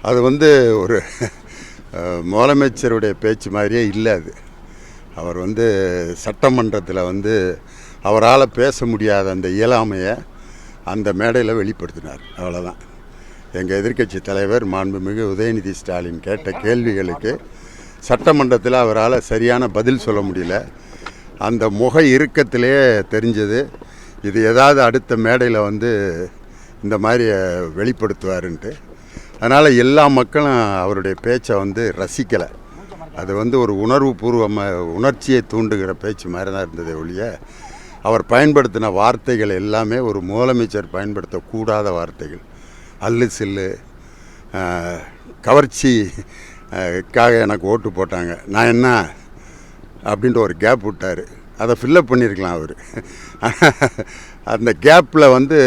அது வந்து ஒரு முதலமைச்சருடைய பேச்சு மாதிரியே இல்லை. அது அவர் வந்து சட்டமன்றத்தில் வந்து அவரால் பேச முடியாத அந்த இயலாமையை அந்த மேடையில் வெளிப்படுத்தினார். அவ்வளோதான். எங்கள் எதிர்க்கட்சி தலைவர் மாண்புமிகு உதயநிதி ஸ்டாலின் கேட்ட கேள்விகளுக்கு சட்டமன்றத்தில் அவரால் சரியான பதில் சொல்ல முடியல. அந்த முக இறுக்கத்திலே தெரிஞ்சது இது ஏதாவது அடுத்த மேடையில் வந்து இந்த மாதிரி வெளிப்படுத்துவாருன்ட்டு. அதனால் எல்லா மக்களும் அவருடைய பேச்சை வந்து ரசிக்கலை. அது வந்து ஒரு உணர்ச்சியை தூண்டுகிற பேச்சு மாதிரி தான் இருந்ததே ஒழிய அவர் பயன்படுத்தின வார்த்தைகள் எல்லாமே ஒரு முதலமைச்சர் பயன்படுத்தக்கூடாத வார்த்தைகள். அல்லு சில்லு, கவர்ச்சிக்காக எனக்கு ஓட்டு போட்டாங்க, நான் என்ன அப்படின்ட்டு ஒரு கேப் விட்டார். அதை ஃபில்லப் பண்ணியிருக்கலாம் அவர். அந்த கேப்பில் வந்து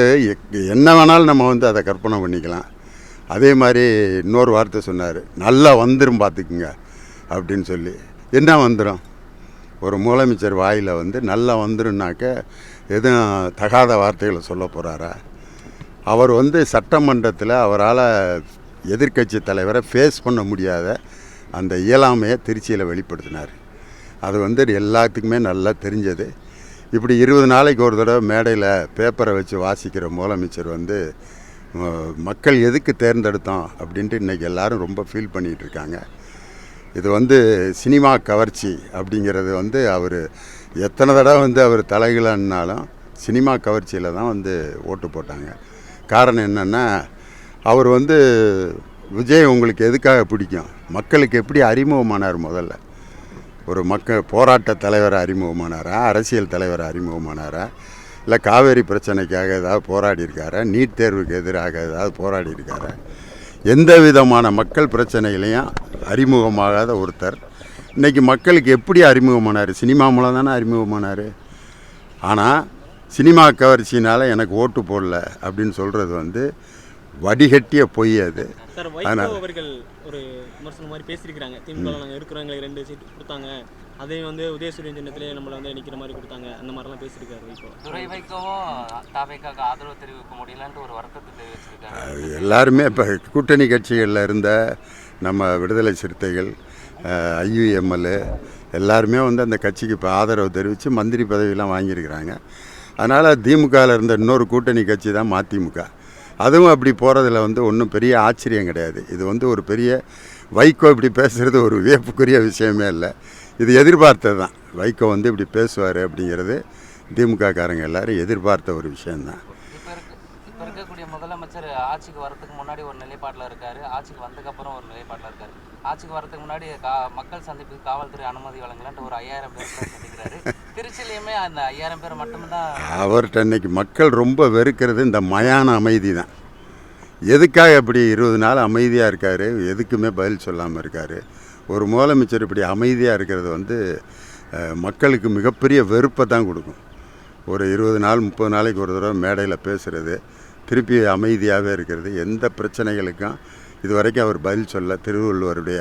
என்ன வேணாலும் நம்ம வந்து அதை கற்பனை பண்ணிக்கலாம். அதே மாதிரி இன்னொரு வார்த்தை சொன்னார், நல்லா வந்துடும் பார்த்துக்குங்க அப்படின்னு சொல்லி. என்ன வந்துடும்? ஒரு முதலமைச்சர் வாயில் வந்து நல்லா வந்துடும்னாக்க எதுவும் தகாத வார்த்தைகளை சொல்ல போகிறாரா? அவர் வந்து சட்டமன்றத்தில் அவரால் எதிர்க்கட்சி தலைவரை ஃபேஸ் பண்ண முடியாத அந்த இயலாமையை திருச்சியில் வெளிப்படுத்தினார். அது வந்து எல்லாத்துக்குமே நல்லா தெரிஞ்சது. இப்படி 20 நாளைக்கு ஒரு தடவை மேடையில் பேப்பரை வச்சு வாசிக்கிற முதலமைச்சர் வந்து மக்கள் எதுக்கு தேர்ந்தெடுத்தோம் அப்படின்ட்டு இன்றைக்கி எல்லோரும் ரொம்ப ஃபீல் பண்ணிகிட்ருக்காங்க. இது வந்து சினிமா கவர்ச்சி அப்படிங்கிறது வந்து அவர் எத்தனை தடவை வந்து அவர் தலைகளானாலும் சினிமா கவர்ச்சியில் தான் வந்து ஓட்டு போட்டாங்க. காரணம் என்னென்னா, அவர் வந்து விஜய் உங்களுக்கு எதுக்காக பிடிக்கும், மக்களுக்கு எப்படி அறிமுகமானார்? முதல்ல ஒரு போராட்ட தலைவரை அறிமுகமானாரா, அரசியல் தலைவரை அறிமுகமானாரா, இல்லை காவேரி பிரச்சனைக்காக ஏதாவது போராடி இருக்காரா, நீட் தேர்வுக்கு எதிராக ஏதாவது போராடி இருக்காரா? எந்த விதமான மக்கள் பிரச்சனைகளையும் அறிமுகமாகாத ஒருத்தர் இன்றைக்கி மக்களுக்கு எப்படி அறிமுகமானார்? சினிமா மூலம் தானே அறிமுகமானார். ஆனால் சினிமா கவர்ச்சினால் எனக்கு ஓட்டு போடல அப்படின்னு சொல்கிறது வந்து வடிகட்டிய பொய். அது அவர்கள் ஒரு விமர்சனம் மாதிரி பேசியிருக்கிறாங்க. திமுக நாங்கள் இருக்கிறவங்களை 2 சீட்டு கொடுத்தாங்க, அதையும் வந்து உதயசூரியன் சின்னத்திலே நம்மளை வந்து நிற்கிற மாதிரி கொடுத்தாங்க, அந்த மாதிரிலாம் பேசியிருக்காரு. வைக்கவும் தாவேக்காக ஆதரவு தெரிவிக்க முடியலன்ட்டு ஒரு வருத்தத்தை தெரிவிச்சிருக்காங்க. எல்லாருமே இப்போ கூட்டணி கட்சிகளில் இருந்த நம்ம விடுதலை சிறுத்தைகள், IUML எல்லாருமே வந்து அந்த கட்சிக்கு இப்போ ஆதரவு தெரிவித்து மந்திரி பதவியெல்லாம் வாங்கியிருக்கிறாங்க. அதனால் திமுகவில் இருந்த இன்னொரு கூட்டணி கட்சி தான் மதிமுக. அதுவும் அப்படி போகிறதுல வந்து ஒன்றும் பெரிய ஆச்சரியம் கிடையாது. இது வந்து ஒரு பெரிய வைகோ இப்படி பேசுகிறது ஒரு வியப்புக்குரிய விஷயமே இல்லை. இது எதிர்பார்த்தது தான். வைகோ வந்து இப்படி பேசுவார் அப்படிங்கிறது திமுககாரங்க எல்லோரும் எதிர்பார்த்த ஒரு விஷயந்தான். இப்போ இருக்கக்கூடிய முதலமைச்சர் ஆட்சிக்கு வரதுக்கு முன்னாடி ஒரு நிலைப்பாட்டில் இருக்கார், ஆட்சிக்கு வந்ததுக்கப்புறம் ஒரு நிலைப்பாட்டில் இருக்கார். ஆட்சிக்கு வரதுக்கு முன்னாடி மக்கள் சந்திப்புக்கு காவல்துறை அனுமதி வழங்கலான்ட்டு ஒரு 5000 பேர் சந்திக்கிறாரு. திருச்சியிலையுமே அந்த 5000 பேர் மட்டும்தான். அவர்கிட்ட இன்னைக்கு மக்கள் ரொம்ப வெறுக்கிறது இந்த மயான அமைதி தான். எதுக்காக இப்படி 20 நாள் அமைதியாக இருக்கார், எதுக்குமே பதில் சொல்லாமல் இருக்கார்? ஒரு முதலமைச்சர் இப்படி அமைதியாக இருக்கிறது வந்து மக்களுக்கு மிகப்பெரிய வெறுப்பை தான் கொடுக்கும். ஒரு 20 நாள் 30 நாளைக்கு ஒரு தடவை மேடையில் பேசுகிறது, திருப்பி அமைதியாகவே இருக்கிறது, எந்த பிரச்சனைகளுக்கும் இது வரைக்கும் அவர் பதில் சொல்ல. திருவள்ளுவருடைய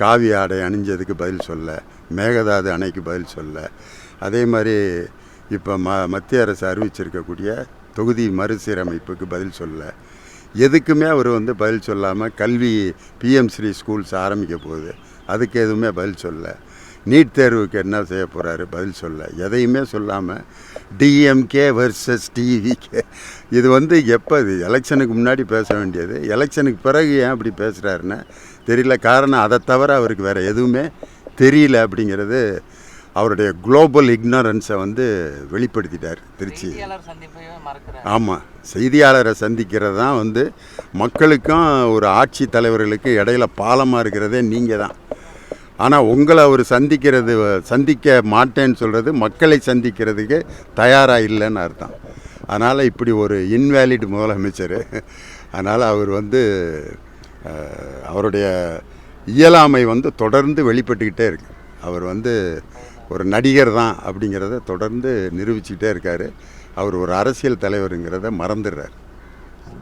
காவி ஆடை அணிஞ்சதுக்கு பதில் சொல்ல, மேகதாது அணைக்கு பதில் சொல்ல, அதே மாதிரி இப்போ மத்திய அரசு அறிவிச்சிருக்கக்கூடிய தொகுதி மறுசீரமைப்புக்கு பதில் சொல்ல, எதுக்குமே அவர் வந்து பதில் சொல்லாமல் கல்வி PM ஸ்ரீ ஸ்கூல்ஸ் ஆரம்பிக்க போகுது, அதுக்கு எதுவுமே பதில் சொல்ல. நீட் தேர்வுக்கு என்ன செய்ய போகிறாரு, பதில் சொல்ல. எதையுமே சொல்லாமல் DMK vs TVK. இது வந்து எப்போ இது எலெக்ஷனுக்கு முன்னாடி பேச வேண்டியது, எலெக்ஷனுக்கு பிறகு ஏன் அப்படி பேசுகிறாருன்னு தெரியல. காரணம் அதை தவிர அவருக்கு வேறு எதுவுமே தெரியல அப்படிங்கிறது அவருடைய குளோபல் இக்னரன்ஸை வந்து வெளிப்படுத்திட்டார் திருச்சி. ஆமாம், செய்தியாளரை சந்திக்கிறது தான் வந்து மக்களுக்கும் ஒரு ஆட்சி தலைவர்களுக்கு இடையில பாலமாக இருக்கிறதே நீங்கள் தான். ஆனால் உங்களை அவர் சந்திக்க மாட்டேன்னு சொல்கிறது மக்களை சந்திக்கிறதுக்கு தயாராக இல்லைன்னு அர்த்தம். அதனால் இப்படி ஒரு இன்வேலிட் முதலமைச்சர். அதனால் அவர் வந்து அவருடைய இயலாமை வந்து தொடர்ந்து வெளிப்பட்டுக்கிட்டே இருக்கு. அவர் வந்து ஒரு நடிகர் தான் அப்படிங்கிறத தொடர்ந்து நிரூபிச்சுக்கிட்டே இருக்கார். அவர் ஒரு அரசியல் தலைவருங்கிறத மறந்துடுறார்.